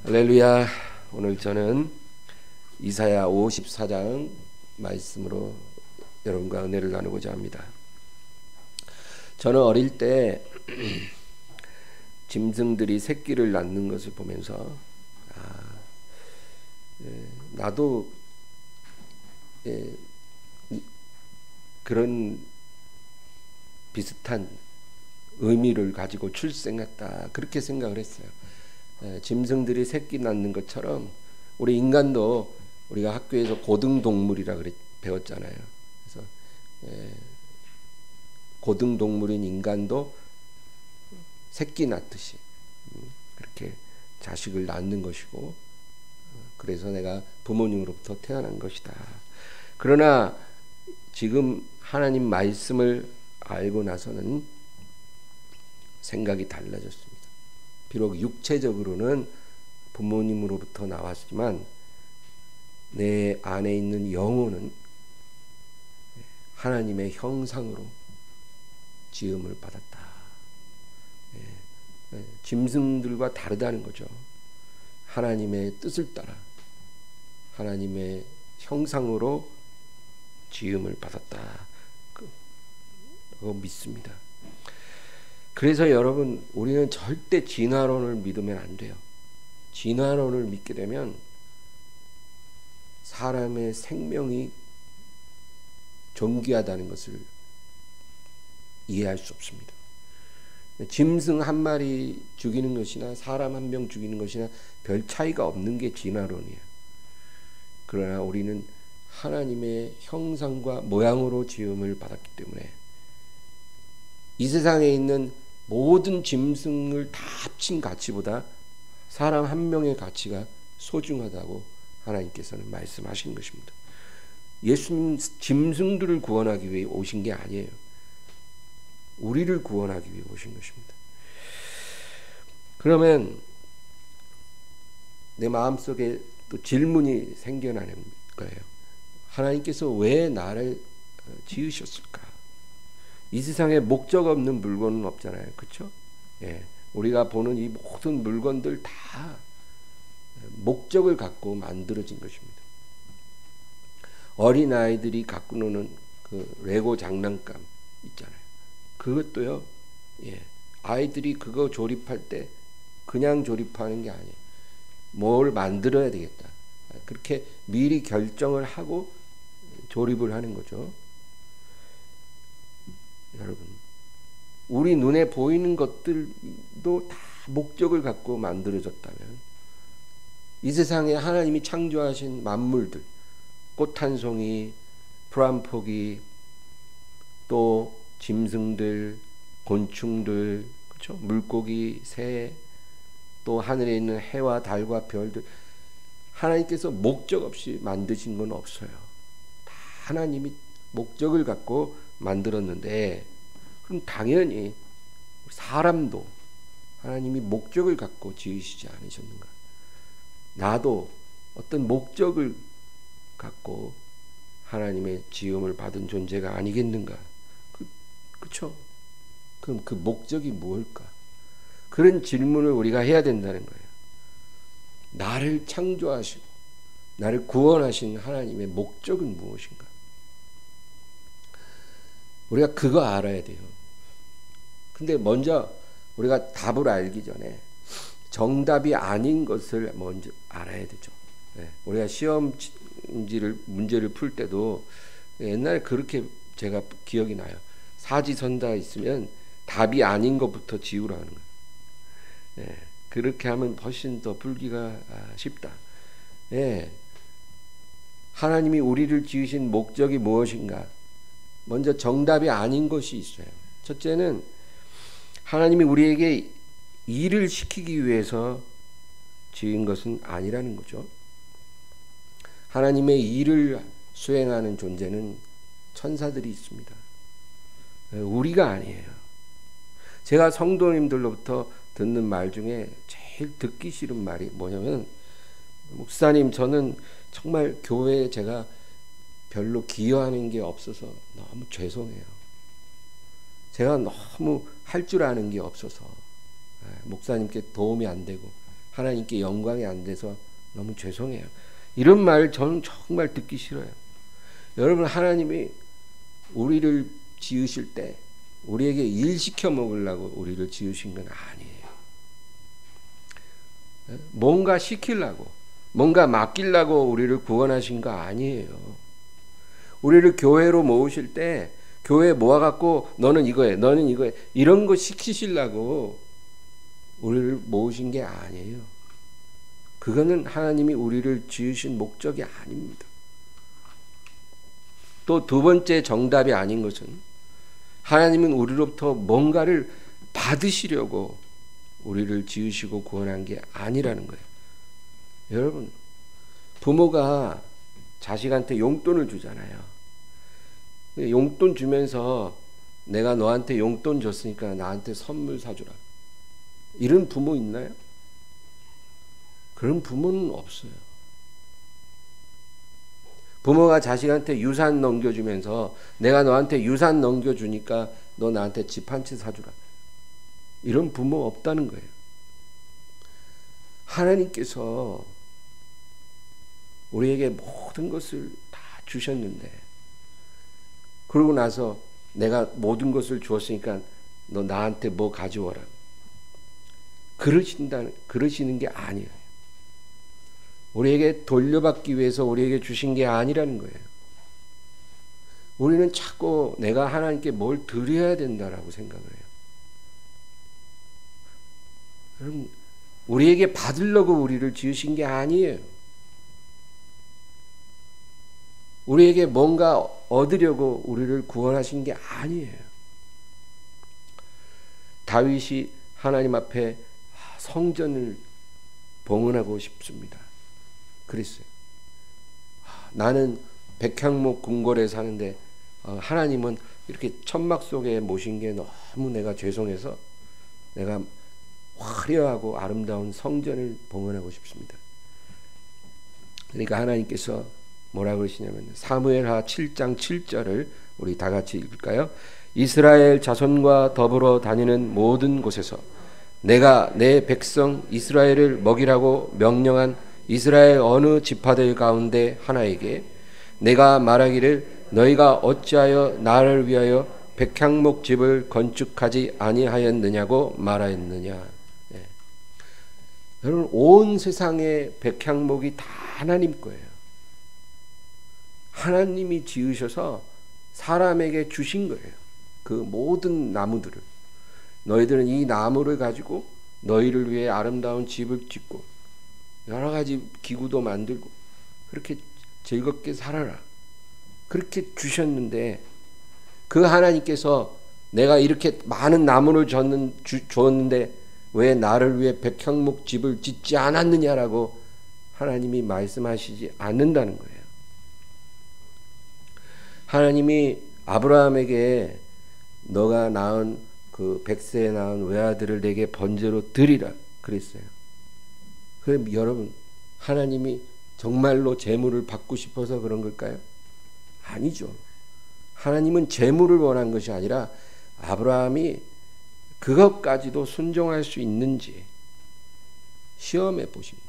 할렐루야. 오늘 저는 이사야 54장 말씀으로 여러분과 은혜를 나누고자 합니다. 저는 어릴 때 짐승들이 새끼를 낳는 것을 보면서 나도 그런 비슷한 의미를 가지고 출생했다, 그렇게 생각을 했어요. 짐승들이 새끼 낳는 것처럼 우리 인간도, 우리가 학교에서 고등동물이라 배웠잖아요. 그래서 고등동물인 인간도 새끼 낳듯이 그렇게 자식을 낳는 것이고, 그래서 내가 부모님으로부터 태어난 것이다. 그러나 지금 하나님 말씀을 알고 나서는 생각이 달라졌습니다. 비록 육체적으로는 부모님으로부터 나왔지만 내 안에 있는 영혼은 하나님의 형상으로 지음을 받았다. 짐승들과 다르다는 거죠. 하나님의 뜻을 따라 하나님의 형상으로 지음을 받았다. 그거 믿습니다. 그래서 여러분, 우리는 절대 진화론을 믿으면 안 돼요. 진화론을 믿게 되면 사람의 생명이 존귀하다는 것을 이해할 수 없습니다. 짐승 한 마리 죽이는 것이나 사람 한 명 죽이는 것이나 별 차이가 없는 게 진화론이에요. 그러나 우리는 하나님의 형상과 모양으로 지음을 받았기 때문에 이 세상에 있는 모든 짐승을 다 합친 가치보다 사람 한 명의 가치가 소중하다고 하나님께서는 말씀하신 것입니다. 예수님 짐승들을 구원하기 위해 오신 게 아니에요. 우리를 구원하기 위해 오신 것입니다. 그러면 내 마음속에 또 질문이 생겨나는 거예요. 하나님께서 왜 나를 지으셨을까? 이 세상에 목적 없는 물건은 없잖아요. 그렇죠? 우리가 보는 이 모든 물건들 다 목적을 갖고 만들어진 것입니다. 어린아이들이 갖고 노는 그 레고 장난감 있잖아요. 그것도요, 아이들이 그거 조립할 때 그냥 조립하는 게 아니에요. 뭘 만들어야 되겠다, 그렇게 미리 결정을 하고 조립을 하는 거죠. 여러분, 우리 눈에 보이는 것들도 다 목적을 갖고 만들어졌다면 이 세상에 하나님이 창조하신 만물들, 꽃 한 송이, 풀 한 포기, 또 짐승들, 곤충들, 그렇죠? 물고기, 새, 또 하늘에 있는 해와 달과 별들, 하나님께서 목적 없이 만드신 건 없어요. 다 하나님이 목적을 갖고 만들었는데, 그럼 당연히 사람도 하나님이 목적을 갖고 지으시지 않으셨는가? 나도 어떤 목적을 갖고 하나님의 지음을 받은 존재가 아니겠는가? 그렇죠? 그럼 그 목적이 무엇일까? 그런 질문을 우리가 해야 된다는 거예요. 나를 창조하시고 나를 구원하신 하나님의 목적은 무엇인가? 우리가 그거 알아야 돼요. 근데 먼저 우리가 답을 알기 전에 정답이 아닌 것을 먼저 알아야 되죠. 우리가 문제를 풀 때도 옛날에 그렇게 제가 기억이 나요. 사지선다 있으면 답이 아닌 것부터 지우라는 거예요. 그렇게 하면 훨씬 더 풀기가 쉽다. 하나님이 우리를 지으신 목적이 무엇인가? 먼저 정답이 아닌 것이 있어요. 첫째는 하나님이 우리에게 일을 시키기 위해서 지은 것은 아니라는 거죠. 하나님의 일을 수행하는 존재는 천사들이 있습니다. 우리가 아니에요. 제가 성도님들로부터 듣는 말 중에 제일 듣기 싫은 말이 뭐냐면, 목사님, 저는 정말 교회에 제가 별로 기여하는 게 없어서 너무 죄송해요. 제가 너무 할 줄 아는 게 없어서 목사님께 도움이 안 되고 하나님께 영광이 안 돼서 너무 죄송해요. 이런 말 저는 정말 듣기 싫어요. 여러분, 하나님이 우리를 지으실 때 우리에게 일 시켜 먹으려고 우리를 지으신 건 아니에요. 뭔가 시키려고, 뭔가 맡기려고 우리를 구원하신 거 아니에요. 우리를 교회로 모으실 때 교회에 모아갖고 너는 이거해, 너는 이거해, 이런 거 시키시려고 우리를 모으신 게 아니에요. 그거는 하나님이 우리를 지으신 목적이 아닙니다. 또 두 번째 정답이 아닌 것은 하나님은 우리로부터 뭔가를 받으시려고 우리를 지으시고 구원한 게 아니라는 거예요. 여러분, 부모가 자식한테 용돈을 주잖아요. 용돈 주면서 내가 너한테 용돈 줬으니까 나한테 선물 사주라. 이런 부모 있나요? 그런 부모는 없어요. 부모가 자식한테 유산 넘겨주면서 내가 너한테 유산 넘겨주니까 너 나한테 집 한 채 사주라. 이런 부모 없다는 거예요. 하나님께서 우리에게 모든 것을 다 주셨는데, 그러고 나서 내가 모든 것을 주었으니까 너 나한테 뭐 가져와라. 그러시는 게 아니에요. 우리에게 돌려받기 위해서 우리에게 주신 게 아니라는 거예요. 우리는 자꾸 내가 하나님께 뭘 드려야 된다라고 생각을 해요. 여러분, 우리에게 받으려고 우리를 지으신 게 아니에요. 우리에게 뭔가 얻으려고 우리를 구원하신 게 아니에요. 다윗이 하나님 앞에 성전을 봉헌하고 싶습니다. 그랬어요. 나는 백향목 궁궐에 사는데 하나님은 이렇게 천막 속에 모신 게 너무 내가 죄송해서 내가 화려하고 아름다운 성전을 봉헌하고 싶습니다. 그러니까 하나님께서 뭐라고 그러시냐면 사무엘하 7장 7절을 우리 다 같이 읽을까요? 이스라엘 자손과 더불어 다니는 모든 곳에서 내가 내 백성 이스라엘을 먹이라고 명령한 이스라엘 어느 지파들 가운데 하나에게 내가 말하기를 너희가 어찌하여 나를 위하여 백향목 집을 건축하지 아니하였느냐고 말하였느냐. 예. 여러분, 온 세상의 백향목이 다 하나님 거예요. 하나님이 지으셔서 사람에게 주신 거예요. 그 모든 나무들을. 너희들은 이 나무를 가지고 너희를 위해 아름다운 집을 짓고 여러 가지 기구도 만들고 그렇게 즐겁게 살아라. 그렇게 주셨는데 그 하나님께서 내가 이렇게 많은 나무를 줬는데 왜 나를 위해 백향목 집을 짓지 않았느냐라고 하나님이 말씀하시지 않는다는 거예요. 하나님이 아브라함에게 너가 낳은 그 백세에 낳은 외아들을 내게 번제로 드리라 그랬어요. 그럼 여러분, 하나님이 정말로 재물을 받고 싶어서 그런 걸까요? 아니죠. 하나님은 재물을 원한 것이 아니라 아브라함이 그것까지도 순종할 수 있는지 시험해 보신 거예요.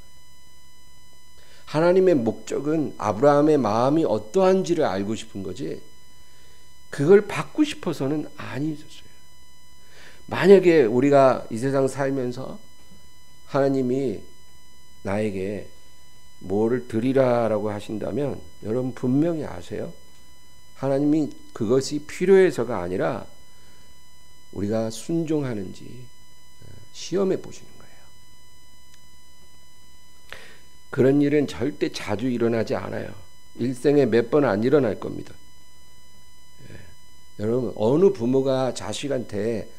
하나님의 목적은 아브라함의 마음이 어떠한지를 알고 싶은 거지 그걸 받고 싶어서는 아니었어요. 만약에 우리가 이 세상 살면서 하나님이 나에게 뭐를 드리라라고 하신다면 여러분 분명히 아세요. 하나님이 그것이 필요해서가 아니라 우리가 순종하는지 시험해 보시는 거예요. 그런 일은 절대 자주 일어나지 않아요. 일생에 몇 번 안 일어날 겁니다. 여러분, 어느 부모가 자식한테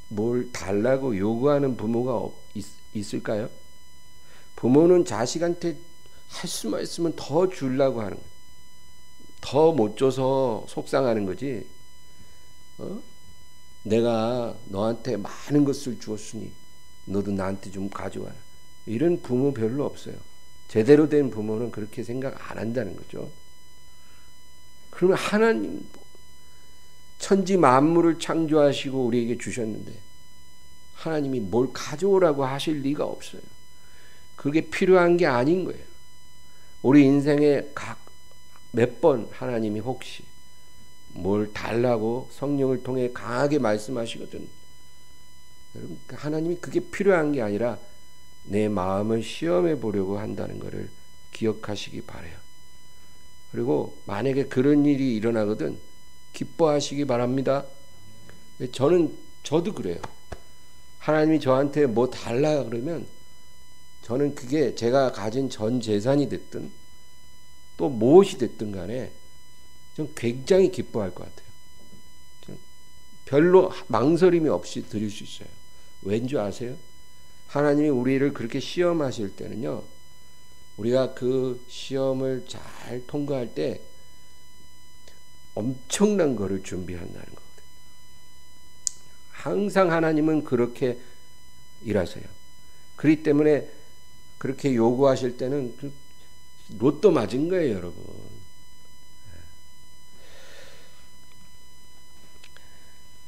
뭘 달라고 요구하는 부모가 있을까요? 부모는 자식한테 할 수만 있으면 더 주려고 하는 거예요. 더 못 줘서 속상하는 거지. 내가 너한테 많은 것을 주었으니 너도 나한테 좀 가져와라. 이런 부모 별로 없어요. 제대로 된 부모는 그렇게 생각 안 한다는 거죠. 그러면 하나님 천지 만물을 창조하시고 우리에게 주셨는데 하나님이 뭘 가져오라고 하실 리가 없어요. 그게 필요한 게 아닌 거예요. 우리 인생에 몇 번 하나님이 혹시 뭘 달라고 성령을 통해 강하게 말씀하시거든. 여러분, 하나님이 그게 필요한 게 아니라 내 마음을 시험해 보려고 한다는 것을 기억하시기 바라요. 그리고 만약에 그런 일이 일어나거든 기뻐하시기 바랍니다. 저도 그래요. 하나님이 저한테 뭐 달라 그러면 저는 그게 제가 가진 전 재산이 됐든 또 무엇이 됐든 간에 전 굉장히 기뻐할 것 같아요. 별로 망설임이 없이 드릴 수 있어요. 왠지 아세요? 하나님이 우리를 그렇게 시험하실 때는요, 우리가 그 시험을 잘 통과할 때 엄청난 거를 준비한다는 거거든요. 항상 하나님은 그렇게 일하세요. 그렇기 때문에 그렇게 요구하실 때는 로또 맞은 거예요, 여러분.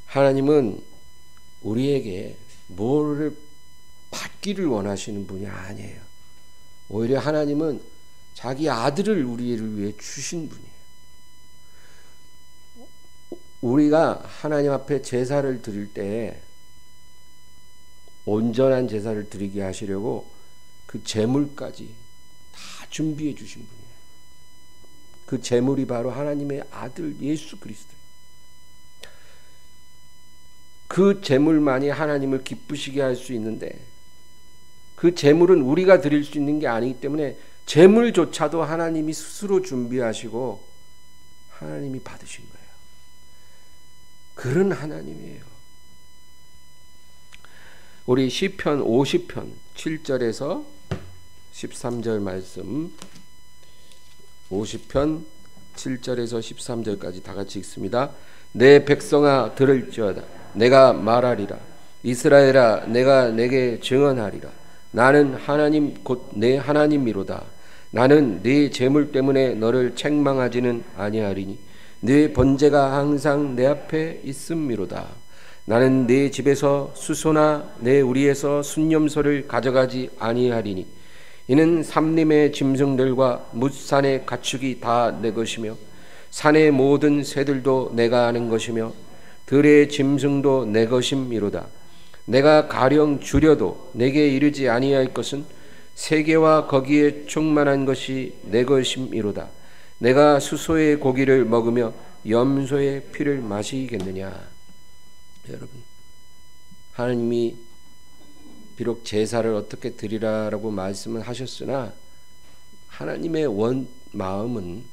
하나님은 우리에게 뭐를 받기를 원하시는 분이 아니에요. 오히려 하나님은 자기 아들을 우리를 위해 주신 분이에요. 우리가 하나님 앞에 제사를 드릴 때 온전한 제사를 드리게 하시려고 그 제물까지 다 준비해 주신 분이에요. 그 제물이 바로 하나님의 아들 예수 그리스도예요. 그 제물만이 하나님을 기쁘시게 할 수 있는데 그 제물은 우리가 드릴 수 있는 게 아니기 때문에 제물조차도 하나님이 스스로 준비하시고 하나님이 받으신 거예요. 그런 하나님이에요. 우리 시편 50편 7절에서 13절 말씀, 50편 7절에서 13절까지 다 같이 읽습니다. 내 백성아 들을지어다. 내가 말하리라. 이스라엘아 내가 내게 증언하리라. 나는 하나님 곧 내 하나님이로다. 나는 네 재물 때문에 너를 책망하지는 아니하리니 네 번제가 항상 내 앞에 있음이로다. 나는 네 집에서 수소나 내 우리에서 순념소를 가져가지 아니하리니 이는 삼림의 짐승들과 뭇산의 가축이 다 내 것이며 산의 모든 새들도 내가 아는 것이며 들의 짐승도 내 것임이로다. 내가 가령 줄여도 내게 이르지 아니할 것은 세계와 거기에 충만한 것이 내 것임이로다. 내가 수소의 고기를 먹으며 염소의 피를 마시겠느냐. 여러분, 하나님이 비록 제사를 어떻게 드리라라고 말씀을 하셨으나 하나님의 마음은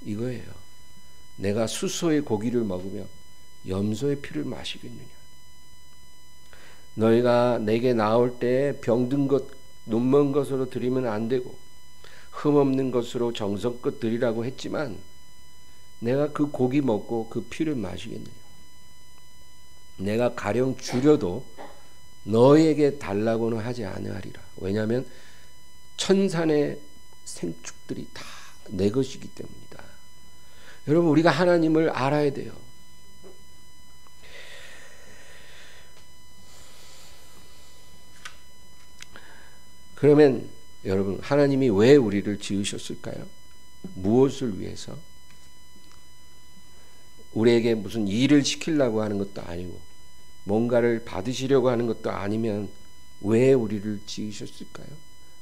이거예요. 내가 수소의 고기를 먹으며 염소의 피를 마시겠느냐. 너희가 내게 나올 때 병든 것, 눈먼 것으로 드리면 안 되고 흠없는 것으로 정성껏 드리라고 했지만 내가 그 고기 먹고 그 피를 마시겠느냐. 내가 가령 줄여도 너에게 달라고는 하지 아니하리라. 왜냐하면 천산의 생축들이 다 내 것이기 때문이다. 여러분, 우리가 하나님을 알아야 돼요. 그러면 여러분, 하나님이 왜 우리를 지으셨을까요? 무엇을 위해서? 우리에게 무슨 일을 시키려고 하는 것도 아니고 뭔가를 받으시려고 하는 것도 아니면 왜 우리를 지으셨을까요?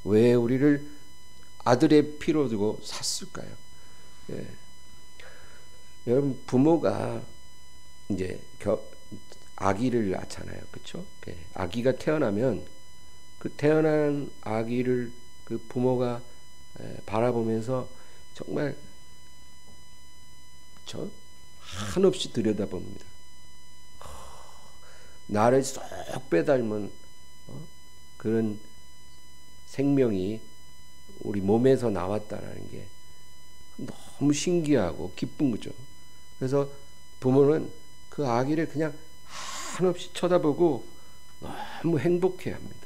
왜 우리를 아들의 피로 두고 샀을까요? 예. 여러분, 부모가 이제 아기를 낳잖아요, 그렇죠? 예. 아기가 태어나면 그 태어난 아기를 그 부모가 바라보면서 정말 한없이 들여다봅니다. 나를 쏙 빼닮은 그런 생명이 우리 몸에서 나왔다라는 게 너무 신기하고 기쁜 거죠. 그래서 부모는 그 아기를 그냥 한없이 쳐다보고 너무 행복해합니다.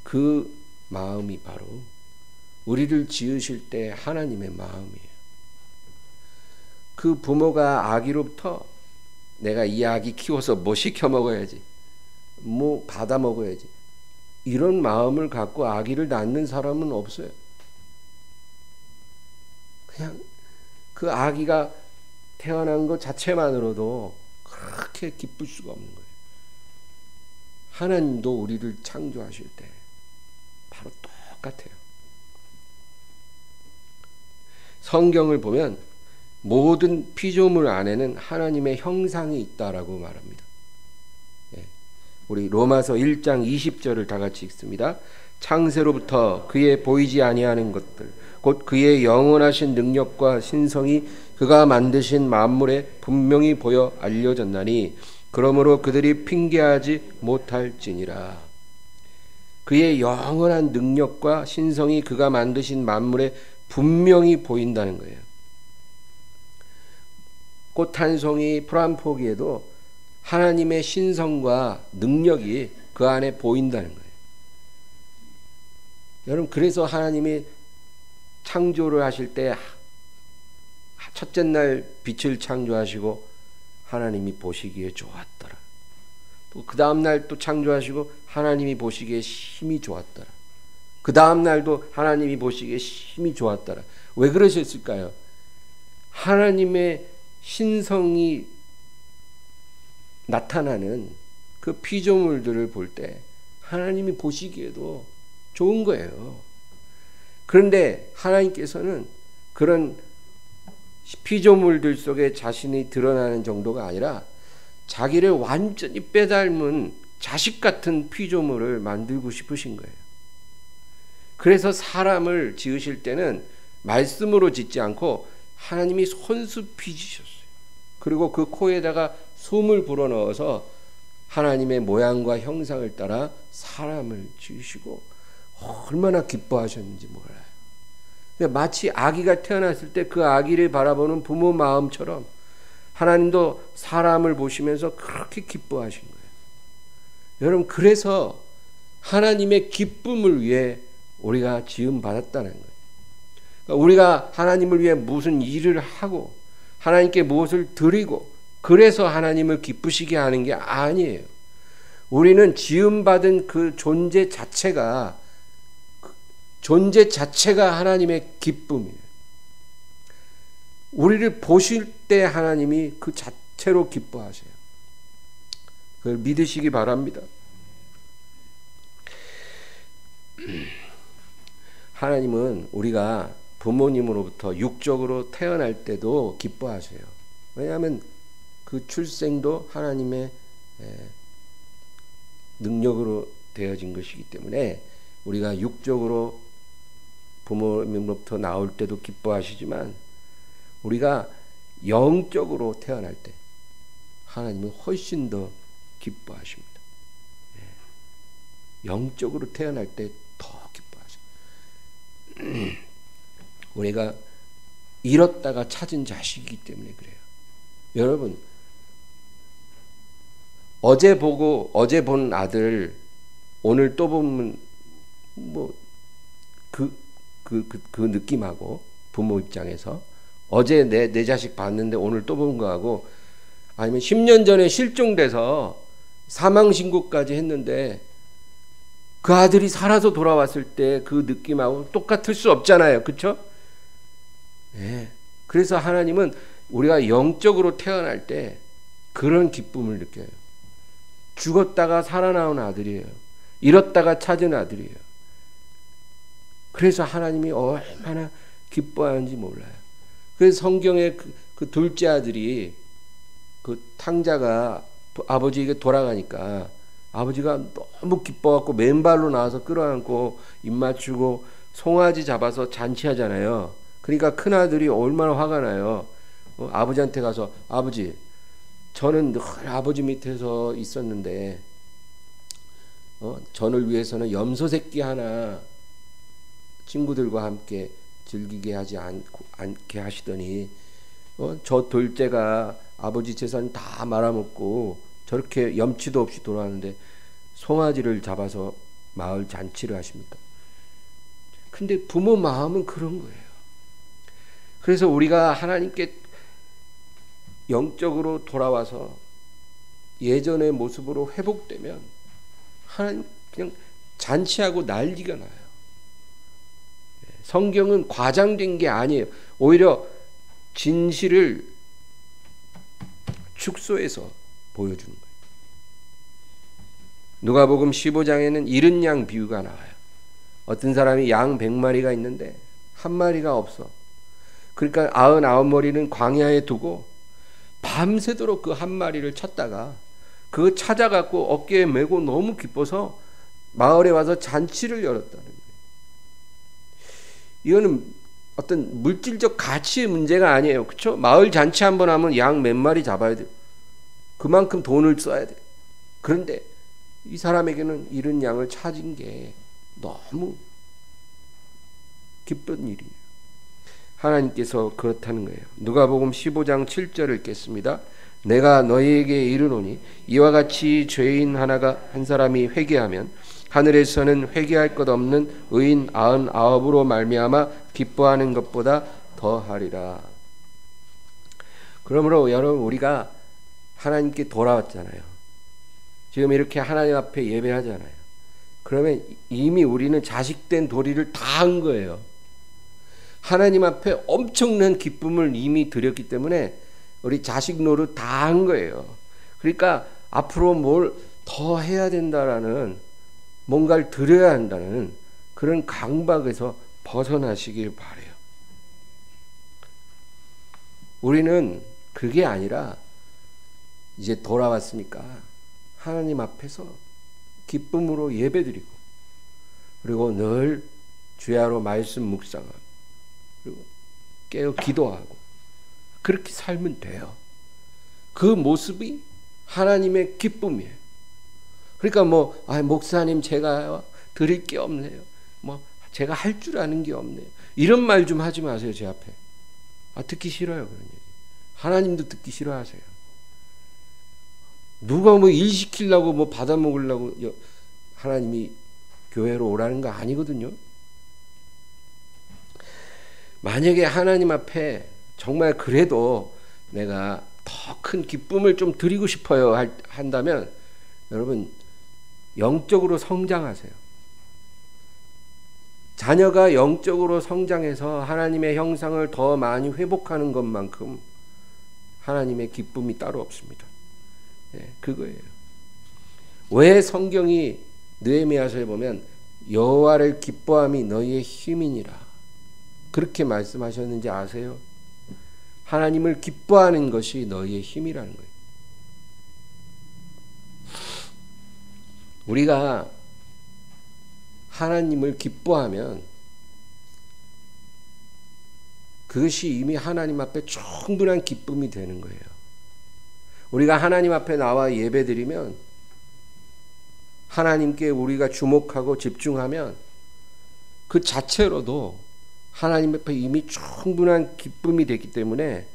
그 마음이 바로 우리를 지으실 때 하나님의 마음이에요. 그 부모가 아기로부터 내가 이 아기 키워서 뭐 시켜 먹어야지, 뭐 받아 먹어야지, 이런 마음을 갖고 아기를 낳는 사람은 없어요. 그냥 그 아기가 태어난 것 자체만으로도 그렇게 기쁠 수가 없는 거예요. 하나님도 우리를 창조하실 때 바로 똑같아요. 성경을 보면 모든 피조물 안에는 하나님의 형상이 있다라고 말합니다. 우리 로마서 1장 20절을 다 같이 읽습니다. 창세로부터 그의 보이지 아니하는 것들 곧 그의 영원하신 능력과 신성이 그가 만드신 만물에 분명히 보여 알려졌나니 그러므로 그들이 핑계하지 못할지니라. 그의 영원한 능력과 신성이 그가 만드신 만물에 분명히 보인다는 거예요. 꽃 한 송이, 풀 한 포기에도 하나님의 신성과 능력이 그 안에 보인다는 거예요. 여러분, 그래서 하나님이 창조를 하실 때 첫째 날 빛을 창조하시고 하나님이 보시기에 좋았더라. 또 그 다음 날 또 창조하시고 하나님이 보시기에 심히 좋았더라. 그 다음 날도 하나님이 보시기에 심히 좋았더라. 왜 그러셨을까요? 하나님의 신성이 나타나는 그 피조물들을 볼 때 하나님이 보시기에도 좋은 거예요. 그런데 하나님께서는 그런 피조물들 속에 자신이 드러나는 정도가 아니라 자기를 완전히 빼닮은 자식 같은 피조물을 만들고 싶으신 거예요. 그래서 사람을 지으실 때는 말씀으로 짓지 않고 하나님이 손수 빚으셨어요. 그리고 그 코에다가 숨을 불어넣어서 하나님의 모양과 형상을 따라 사람을 지으시고 얼마나 기뻐하셨는지 몰라요. 마치 아기가 태어났을 때 그 아기를 바라보는 부모 마음처럼 하나님도 사람을 보시면서 그렇게 기뻐하신 거예요. 여러분, 그래서 하나님의 기쁨을 위해 우리가 지음 받았다는 거예요. 그러니까 우리가 하나님을 위해 무슨 일을 하고 하나님께 무엇을 드리고 그래서 하나님을 기쁘시게 하는 게 아니에요. 우리는 지음 받은 그 존재 자체가 하나님의 기쁨이에요. 우리를 보실 때 하나님이 그 자체로 기뻐하세요. 그걸 믿으시기 바랍니다. 하나님은 우리가 부모님으로부터 육적으로 태어날 때도 기뻐하세요. 왜냐하면 그 출생도 하나님의 능력으로 되어진 것이기 때문에 우리가 육적으로 부모님으로부터 나올 때도 기뻐하시지만 우리가 영적으로 태어날 때 하나님은 훨씬 더 기뻐하십니다. 영적으로 태어날 때 더 기뻐하세요. 우리가 잃었다가 찾은 자식이기 때문에 그래요. 여러분, 어제 본 아들 오늘 또 보면 뭐 그 느낌하고 부모 입장에서 어제 내 자식 봤는데 오늘 또 본 거하고 아니면 10년 전에 실종돼서 사망 신고까지 했는데 그 아들이 살아서 돌아왔을 때 그 느낌하고 똑같을 수 없잖아요. 그렇죠? 네. 그래서 하나님은 우리가 영적으로 태어날 때 그런 기쁨을 느껴요. 죽었다가 살아나온 아들이에요. 잃었다가 찾은 아들이에요. 그래서 하나님이 얼마나 기뻐하는지 몰라요. 그래서 성경에 그 둘째 아들이 그 탕자가 아버지에게 돌아가니까 아버지가 너무 기뻐갖고 맨발로 나와서 끌어안고 입 맞추고 송아지 잡아서 잔치하잖아요. 그러니까 큰아들이 얼마나 화가 나요. 아버지한테 가서 아버지, 저는 늘 아버지 밑에서 있었는데 전을 위해서는 염소 새끼 하나 친구들과 함께 즐기게 하지 않게 하시더니 저 둘째가 아버지 재산 다 말아먹고 저렇게 염치도 없이 돌아가는데 송아지를 잡아서 마을 잔치를 하십니까? 근데 부모 마음은 그런 거예요. 그래서 우리가 하나님께 영적으로 돌아와서 예전의 모습으로 회복되면 하나님 그냥 잔치하고 난리가 나요. 성경은 과장된 게 아니에요. 오히려 진실을 축소해서 보여주는 거예요. 누가복음 15장에는 잃은 양 비유가 나와요. 어떤 사람이 양 100마리가 있는데 한 마리가 없어. 그러니까 99마리는 광야에 두고 밤새도록 그 한 마리를 찾다가 그거 찾아갖고 어깨에 메고 너무 기뻐서 마을에 와서 잔치를 열었다는 거예요. 이거는 어떤 물질적 가치의 문제가 아니에요. 그렇죠? 마을 잔치 한번 하면 양 몇 마리 잡아야 돼요. 그만큼 돈을 써야 돼요. 그런데 이 사람에게는 잃은 양을 찾은 게 너무 기쁜 일이에요. 하나님께서 그렇다는 거예요. 누가복음 15장 7절을 읽겠습니다. 내가 너희에게 이르노니 이와 같이 죄인 한 사람이 회개하면 하늘에서는 회개할 것 없는 의인 99으로 말미암아 기뻐하는 것보다 더하리라. 그러므로 여러분, 우리가 하나님께 돌아왔잖아요. 지금 이렇게 하나님 앞에 예배하잖아요. 그러면 이미 우리는 자식된 도리를 다 한 거예요. 하나님 앞에 엄청난 기쁨을 이미 드렸기 때문에 우리 자식 노릇 다 한 거예요. 그러니까 앞으로 뭘 더 해야 된다라는, 뭔가를 드려야 한다는 그런 강박에서 벗어나시길 바라요. 우리는 그게 아니라 이제 돌아왔으니까 하나님 앞에서 기쁨으로 예배드리고, 그리고 늘 주야로 말씀 묵상하고, 그리고 깨어 기도하고, 그렇게 살면 돼요. 그 모습이 하나님의 기쁨이에요. 그러니까 목사님 제가 드릴 게 없네요. 제가 할 줄 아는 게 없네요. 이런 말 좀 하지 마세요, 제 앞에. 듣기 싫어요, 그런 얘기. 하나님도 듣기 싫어하세요. 누가 일 시키려고 받아먹으려고 하나님이 교회로 오라는 거 아니거든요. 만약에 하나님 앞에 정말 그래도 내가 더 큰 기쁨을 좀 드리고 싶어요 한다면, 여러분 영적으로 성장하세요. 자녀가 영적으로 성장해서 하나님의 형상을 더 많이 회복하는 것만큼 하나님의 기쁨이 따로 없습니다. 그거예요. 왜 성경이 느헤미야서에 보면 여호와를 기뻐함이 너희의 힘이니라 그렇게 말씀하셨는지 아세요? 하나님을 기뻐하는 것이 너희의 힘이라는 거예요. 우리가 하나님을 기뻐하면 그것이 이미 하나님 앞에 충분한 기쁨이 되는 거예요. 우리가 하나님 앞에 나와 예배드리면, 하나님께 우리가 주목하고 집중하면 그 자체로도 하나님 앞에 이미 충분한 기쁨이 되기 때문에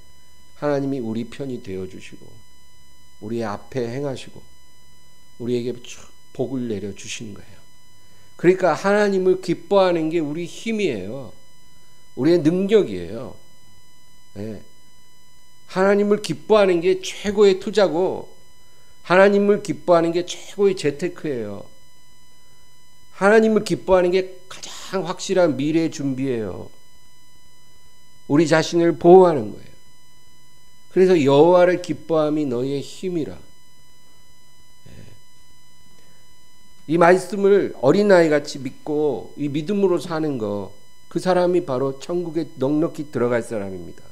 하나님이 우리 편이 되어주시고 우리의 앞에 행하시고 우리에게 복을 내려주시는 거예요. 그러니까 하나님을 기뻐하는 게 우리 힘이에요. 우리의 능력이에요. 하나님을 기뻐하는 게 최고의 투자고, 하나님을 기뻐하는 게 최고의 재테크예요. 하나님을 기뻐하는 게 가장 확실한 미래 준비예요. 우리 자신을 보호하는 거예요. 그래서 여호와를 기뻐함이 너희의 힘이라. 이 말씀을 어린아이같이 믿고 이 믿음으로 사는 거, 그 사람이 바로 천국에 넉넉히 들어갈 사람입니다.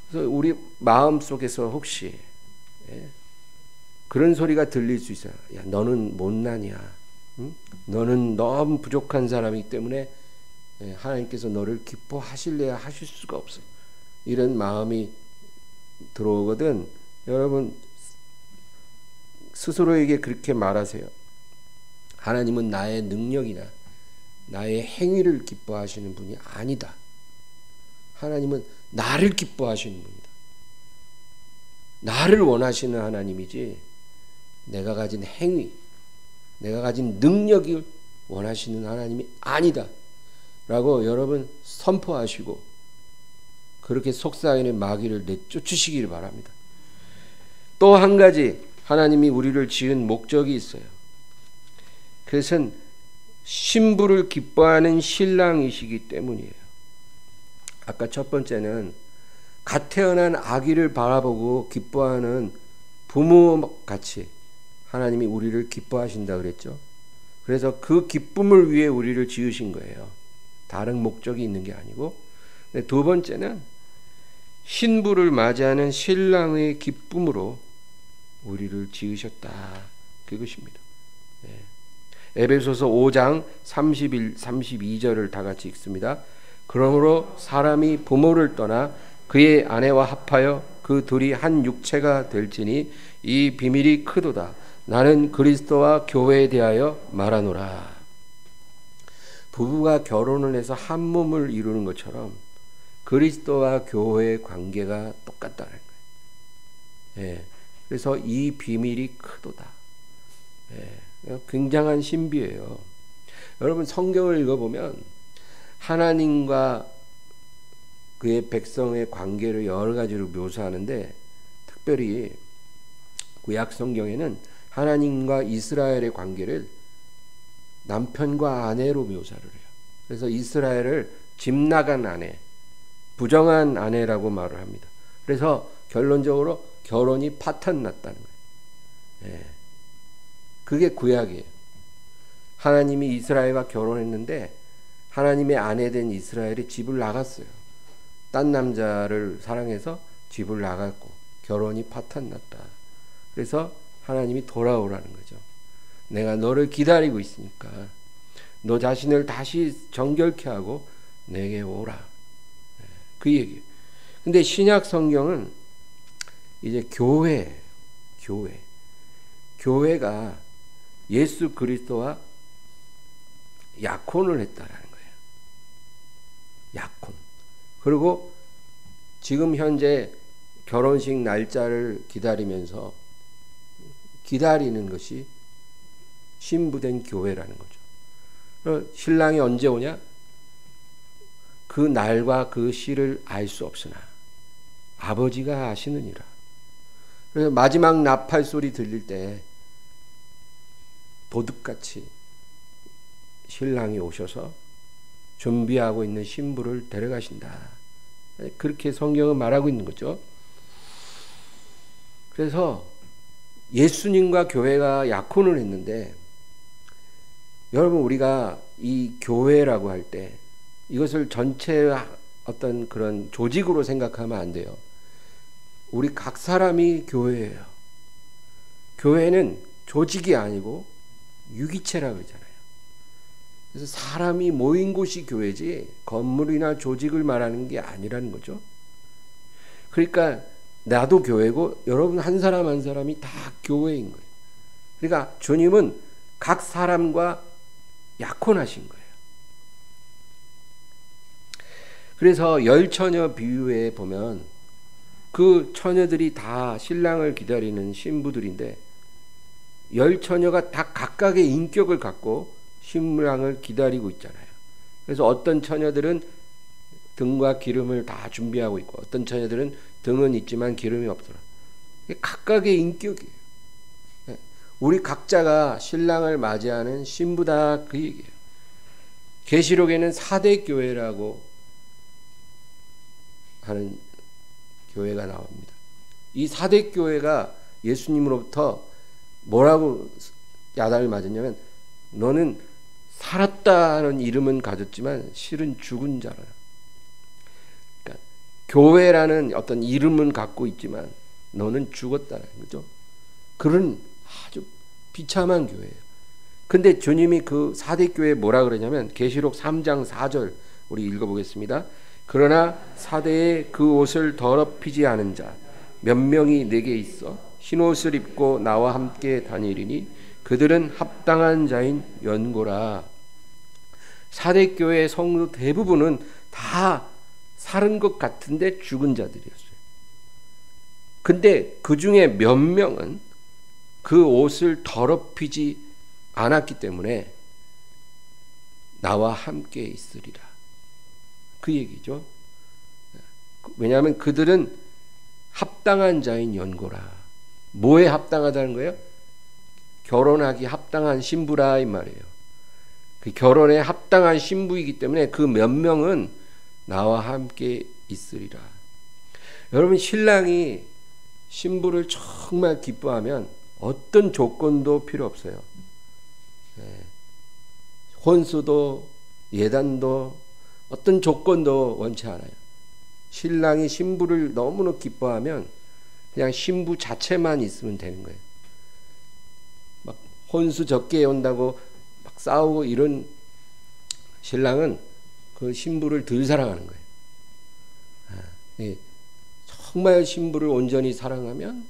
그래서 우리 마음속에서 혹시 그런 소리가 들릴 수 있어요. 야, 너는 못난이야. 응? 너는 너무 부족한 사람이기 때문에 하나님께서 너를 기뻐하실래야 하실 수가 없어. 이런 마음이 들어오거든. 여러분 스스로에게 그렇게 말하세요. 하나님은 나의 능력이나 나의 행위를 기뻐하시는 분이 아니다. 하나님은 나를 기뻐하시는 분이다. 나를 원하시는 하나님이지 내가 가진 행위, 내가 가진 능력을 원하시는 하나님이 아니다 라고 여러분 선포하시고 그렇게 속삭이는 마귀를 내쫓으시길 바랍니다. 또 한 가지 하나님이 우리를 지은 목적이 있어요. 그것은 신부를 기뻐하는 신랑이시기 때문이에요. 아까 첫 번째는 갓 태어난 아기를 바라보고 기뻐하는 부모같이 하나님이 우리를 기뻐하신다 그랬죠. 그래서 그 기쁨을 위해 우리를 지으신 거예요. 다른 목적이 있는 게 아니고. 두 번째는 신부를 맞이하는 신랑의 기쁨으로 우리를 지으셨다. 그것입니다. 에베소서 5장 31, 32절을 다 같이 읽습니다. 그러므로 사람이 부모를 떠나 그의 아내와 합하여 그 둘이 한 육체가 될지니 이 비밀이 크도다. 나는 그리스도와 교회에 대하여 말하노라. 부부가 결혼을 해서 한 몸을 이루는 것처럼 그리스도와 교회의 관계가 똑같다는 거예요. 그래서 이 비밀이 크도다. 굉장한 신비예요. 여러분 성경을 읽어보면 하나님과 그의 백성의 관계를 여러 가지로 묘사하는데 특별히 구약 성경에는 하나님과 이스라엘의 관계를 남편과 아내로 묘사를 해요. 그래서 이스라엘을 집 나간 아내, 부정한 아내라고 말을 합니다. 그래서 결론적으로 결혼이 파탄 났다는 거예요. 그게 구약이에요. 하나님이 이스라엘과 결혼했는데 하나님의 아내된 이스라엘이 집을 나갔어요. 딴 남자를 사랑해서 집을 나갔고 결혼이 파탄 났다. 그래서 하나님이 돌아오라는 거죠. 내가 너를 기다리고 있으니까 너 자신을 다시 정결케 하고 내게 오라. 그 얘기예요. 근데 신약 성경은 이제 교회가 예수 그리스도와 약혼을 했다라는 거예요. 약혼. 그리고 지금 현재 결혼식 날짜를 기다리면서 기다리는 것이 신부된 교회라는 거죠. 신랑이 언제 오냐? 그 날과 그 시를 알 수 없으나 아버지가 아시느니라. 그래서 마지막 나팔 소리 들릴 때 도둑같이 신랑이 오셔서 준비하고 있는 신부를 데려가신다. 그렇게 성경은 말하고 있는 거죠. 그래서 예수님과 교회가 약혼을 했는데 여러분 우리가 이 교회라고 할 때 이것을 전체 어떤 그런 조직으로 생각하면 안 돼요. 우리 각 사람이 교회예요. 교회는 조직이 아니고 유기체라고 그러잖아요. 그래서 사람이 모인 곳이 교회지 건물이나 조직을 말하는 게 아니라는 거죠. 그러니까 나도 교회고 여러분 한 사람 한 사람이 다 교회인 거예요. 그러니까 주님은 각 사람과 약혼하신 거예요. 그래서 열 처녀 비유에 보면 그 처녀들이 다 신랑을 기다리는 신부들인데 열 처녀가 다 각각의 인격을 갖고 신랑을 기다리고 있잖아요. 그래서 어떤 처녀들은 등과 기름을 다 준비하고 있고 어떤 처녀들은 등은 있지만 기름이 없더라. 각각의 인격이에요. 우리 각자가 신랑을 맞이하는 신부다 그 얘기예요. 계시록에는 4대 교회라고 하는 교회가 나옵니다. 이 4대 교회가 예수님으로부터 뭐라고 야단을 맞았냐면 너는 살았다는 이름은 가졌지만 실은 죽은 자라. 그러니까 교회라는 어떤 이름은 갖고 있지만 너는 죽었다는 거죠. 그런 아주 비참한 교회예요. 근데 주님이 그 4대 교회에 뭐라 그러냐면 계시록 3장 4절 우리 읽어보겠습니다. 그러나 4대에 그 옷을 더럽히지 않은 자 몇 명이 내게 있어 흰옷을 입고 나와 함께 다니리니 그들은 합당한 자인 연고라. 4대 교회의 성도 대부분은 다 살은 것 같은데 죽은 자들이었어요. 근데 그 중에 몇 명은 그 옷을 더럽히지 않았기 때문에 나와 함께 있으리라. 그 얘기죠. 왜냐하면 그들은 합당한 자인 연고라. 뭐에 합당하다는 거예요? 결혼하기 합당한 신부라 이 말이에요. 그 결혼에 합당한 신부이기 때문에 그 몇 명은 나와 함께 있으리라. 여러분, 신랑이 신부를 정말 기뻐하면 어떤 조건도 필요 없어요. 혼수도 예단도 어떤 조건도 원치 않아요. 신랑이 신부를 너무나 기뻐하면 그냥 신부 자체만 있으면 되는 거예요. 막 혼수 적게 온다고 막 싸우고 이런 신랑은 그 신부를 덜 사랑하는 거예요. 정말 신부를 온전히 사랑하면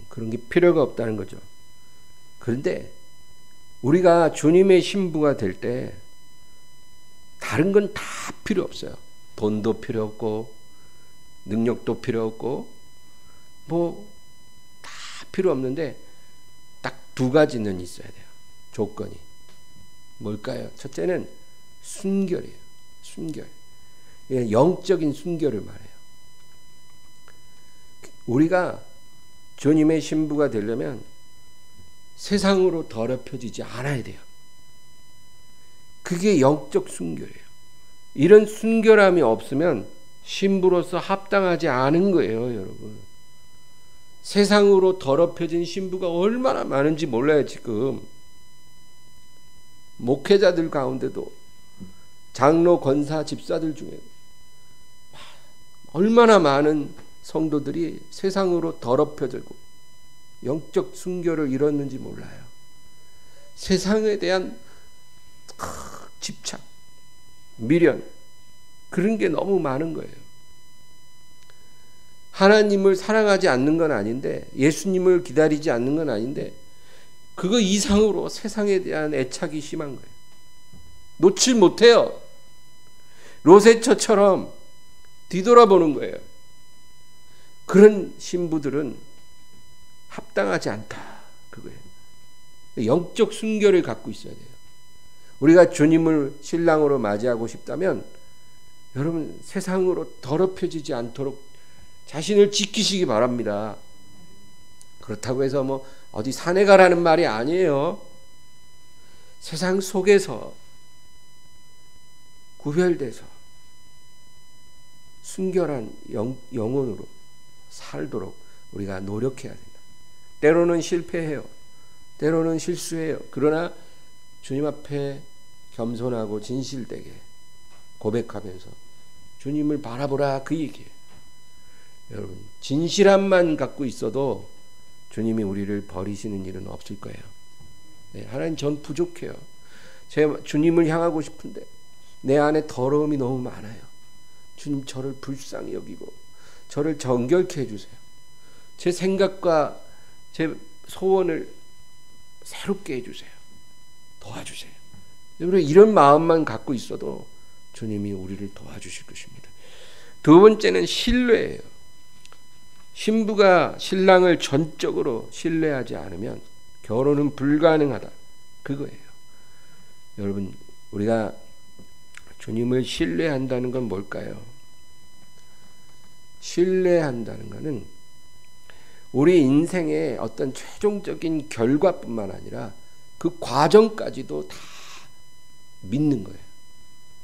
그런 게 필요가 없다는 거죠. 그런데 우리가 주님의 신부가 될 때 다른 건 다 필요 없어요. 돈도 필요 없고 능력도 필요 없고 뭐 다 필요 없는데 딱 두 가지는 있어야 돼요. 조건이 뭘까요? 첫째는 순결이에요. 순결. 영적인 순결을 말해요. 우리가 주님의 신부가 되려면 세상으로 더럽혀지지 않아야 돼요. 그게 영적 순결이에요. 이런 순결함이 없으면 신부로서 합당하지 않은 거예요, 여러분. 세상으로 더럽혀진 신부가 얼마나 많은지 몰라요, 지금. 목회자들 가운데도 장로, 권사, 집사들 중에 얼마나 많은 성도들이 세상으로 더럽혀지고 영적 순결을 잃었는지 몰라요. 세상에 대한 집착, 미련, 그런 게 너무 많은 거예요. 하나님을 사랑하지 않는 건 아닌데, 예수님을 기다리지 않는 건 아닌데, 그거 이상으로 세상에 대한 애착이 심한 거예요. 놓칠 못해요. 로세처처럼 뒤돌아보는 거예요. 그런 신부들은 합당하지 않다, 그거예요. 영적 순결을 갖고 있어야 돼요. 우리가 주님을 신랑으로 맞이하고 싶다면 여러분, 세상으로 더럽혀지지 않도록 자신을 지키시기 바랍니다. 그렇다고 해서 뭐 어디 산에 가라는 말이 아니에요. 세상 속에서 구별돼서 순결한 영혼으로 살도록 우리가 노력해야 된다. 때로는 실패해요. 때로는 실수해요. 그러나 주님 앞에 겸손하고 진실되게 고백하면서 주님을 바라보라, 그 얘기예요. 여러분, 진실함만 갖고 있어도 주님이 우리를 버리시는 일은 없을 거예요. 네, 하나님, 전 부족해요. 제가 주님을 향하고 싶은데 내 안에 더러움이 너무 많아요. 주님, 저를 불쌍히 여기고 저를 정결케 해주세요. 제 생각과 제 소원을 새롭게 해주세요. 도와주세요. 여러분, 이런 마음만 갖고 있어도 주님이 우리를 도와주실 것입니다. 두 번째는 신뢰예요. 신부가 신랑을 전적으로 신뢰하지 않으면 결혼은 불가능하다, 그거예요. 여러분, 우리가 주님을 신뢰한다는 건 뭘까요? 신뢰한다는 것은 우리 인생의 어떤 최종적인 결과뿐만 아니라 그 과정까지도 다 믿는 거예요.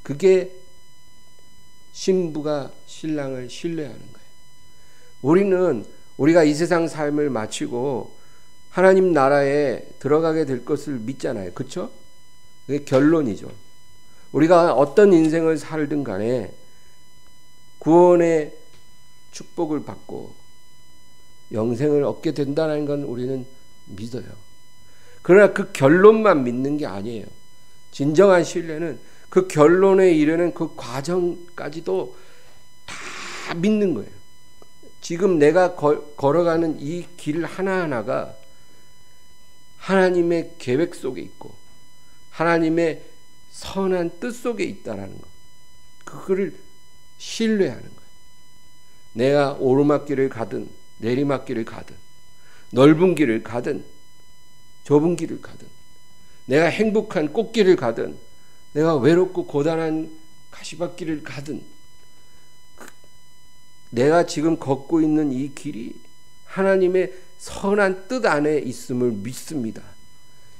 그게 신부가 신랑을 신뢰하는 거예요. 우리가 이 세상 삶을 마치고 하나님 나라에 들어가게 될 것을 믿잖아요. 그렇죠? 그게 결론이죠. 우리가 어떤 인생을 살든 간에 구원의 축복을 받고 영생을 얻게 된다는 건 우리는 믿어요. 그러나 그 결론만 믿는 게 아니에요. 진정한 신뢰는 그 결론에 이르는 그 과정까지도 다 믿는 거예요. 지금 내가 걸어가는 이 길 하나하나가 하나님의 계획 속에 있고 하나님의 선한 뜻 속에 있다라는 거, 그거를 신뢰하는 거예요. 내가 오르막길을 가든 내리막길을 가든 넓은 길을 가든 좁은 길을 가든 내가 행복한 꽃길을 가든 내가 외롭고 고단한 가시밭길을 가든 내가 지금 걷고 있는 이 길이 하나님의 선한 뜻 안에 있음을 믿습니다.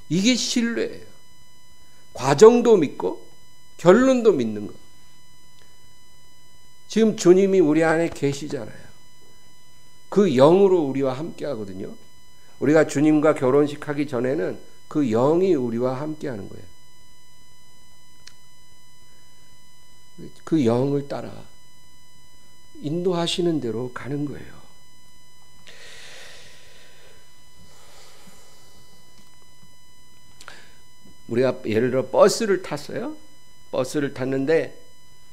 이게 신뢰예요. 과정도 믿고 결론도 믿는 거. 지금 주님이 우리 안에 계시잖아요. 그 영으로 우리와 함께 하거든요. 우리가 주님과 결혼식 하기 전에는 그 영이 우리와 함께 하는 거예요. 그 영을 따라 인도하시는 대로 가는 거예요. 우리가 예를 들어 버스를 탔어요. 버스를 탔는데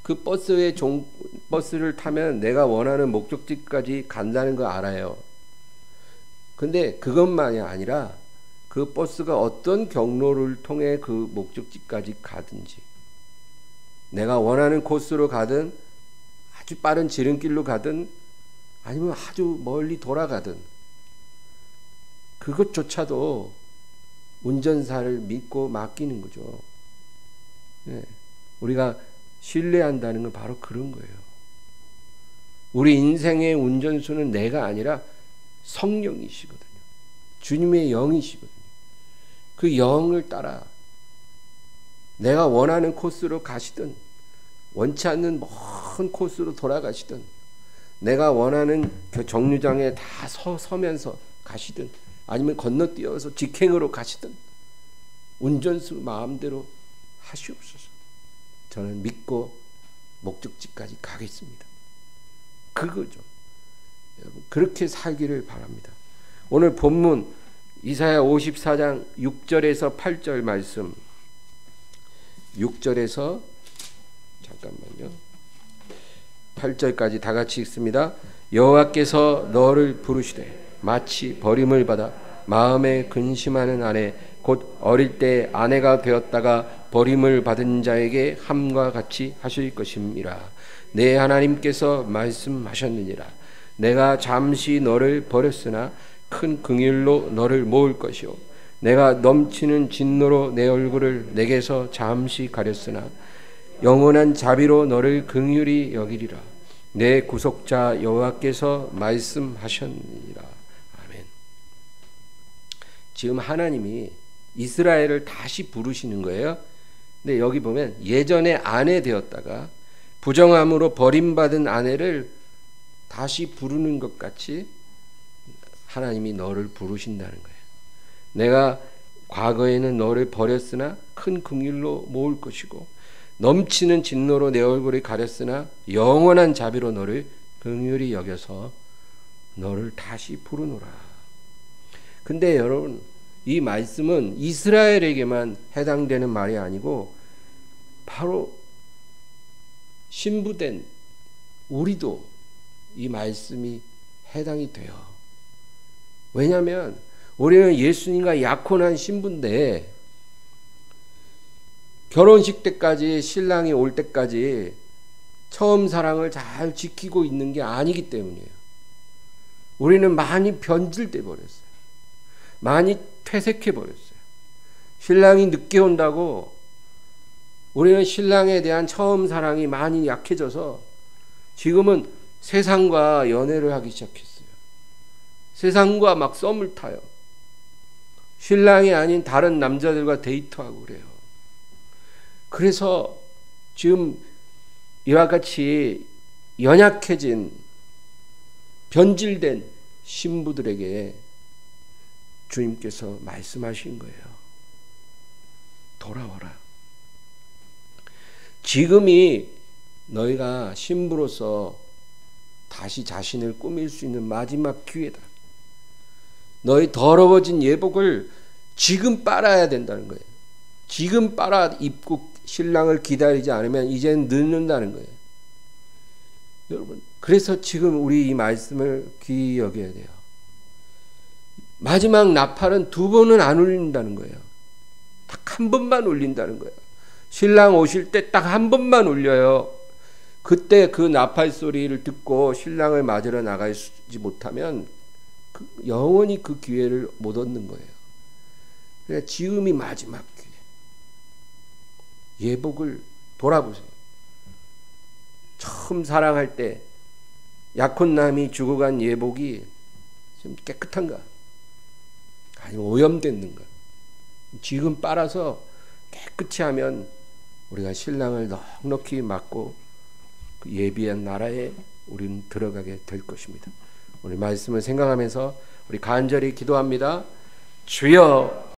그 버스를 타면 내가 원하는 목적지까지 간다는 거 알아요. 근데 그것만이 아니라 그 버스가 어떤 경로를 통해 그 목적지까지 가든지, 내가 원하는 코스로 가든 아주 빠른 지름길로 가든 아니면 아주 멀리 돌아가든 그것조차도 운전사를 믿고 맡기는 거죠. 네. 우리가 신뢰한다는 건 바로 그런 거예요. 우리 인생의 운전수는 내가 아니라 성령이시거든요. 주님의 영이시거든요. 그 영을 따라 내가 원하는 코스로 가시든 원치 않는 먼 코스로 돌아가시든 내가 원하는 정류장에 다 서면서 가시든 아니면 건너뛰어서 직행으로 가시든 운전수 마음대로 하시옵소서. 저는 믿고 목적지까지 가겠습니다. 그거죠. 여러분 그렇게 살기를 바랍니다. 오늘 본문 이사야 54장 6절에서 8절 말씀, 6절에서 잠깐만요. 8절까지 다 같이 읽습니다. 여호와께서 너를 부르시되 마치 버림을 받아 마음에 근심하는 아내 곧 어릴 때 아내가 되었다가 버림을 받은 자에게 함과 같이 하실 것임이라. 내 하나님께서 말씀하셨느니라. 내가 잠시 너를 버렸으나 큰 긍휼로 너를 모을 것이요 내가 넘치는 진노로 내 얼굴을 내게서 잠시 가렸으나 영원한 자비로 너를 긍휼히 여기리라. 내 구속자 여호와께서 말씀하셨느니라. 아멘. 지금 하나님이 이스라엘을 다시 부르시는 거예요. 근데 여기 보면 예전에 아내 되었다가 부정함으로 버림받은 아내를 다시 부르는 것 같이 하나님이 너를 부르신다는 거예요. 내가 과거에는 너를 버렸으나 큰 긍휼로 모을 것이고 넘치는 진노로 내 얼굴을 가렸으나 영원한 자비로 너를 긍휼히 여겨서 너를 다시 부르노라. 근데 여러분 이 말씀은 이스라엘에게만 해당되는 말이 아니고 바로 신부된 우리도 이 말씀이 해당이 돼요. 왜냐하면 우리는 예수님과 약혼한 신부인데 결혼식 때까지 신랑이 올 때까지 처음 사랑을 잘 지키고 있는 게 아니기 때문이에요. 우리는 많이 변질돼 버렸어요. 많이 퇴색해 버렸어요. 신랑이 늦게 온다고 우리는 신랑에 대한 처음 사랑이 많이 약해져서 지금은 세상과 연애를 하기 시작했어요. 세상과 막 썸을 타요. 신랑이 아닌 다른 남자들과 데이트하고 그래요. 그래서 지금 이와 같이 연약해진 변질된 신부들에게 주님께서 말씀하신 거예요. 돌아와라. 지금이 너희가 신부로서 다시 자신을 꾸밀 수 있는 마지막 기회다. 너희 더러워진 예복을 지금 빨아야 된다는 거예요. 지금 빨아 입고 신랑을 기다리지 않으면 이제는 늦는다는 거예요. 여러분, 그래서 지금 우리 이 말씀을 귀히 여겨야 돼요. 마지막 나팔은 두 번은 안 울린다는 거예요. 딱 한 번만 울린다는 거예요. 신랑 오실 때 딱 한 번만 울려요. 그때 그 나팔 소리를 듣고 신랑을 맞으러 나가지 못하면 영원히 그 기회를 못 얻는 거예요. 그러니까 지금이 마지막 기회. 예복을 돌아보세요. 처음 사랑할 때 약혼남이 주고 간 예복이 좀 깨끗한가? 아니면 오염됐는가? 지금 빨아서 깨끗이 하면 우리가 신랑을 넉넉히 맞고 그 예비한 나라에 우리는 들어가게 될 것입니다. 우리 말씀을 생각하면서 우리 간절히 기도합니다. 주여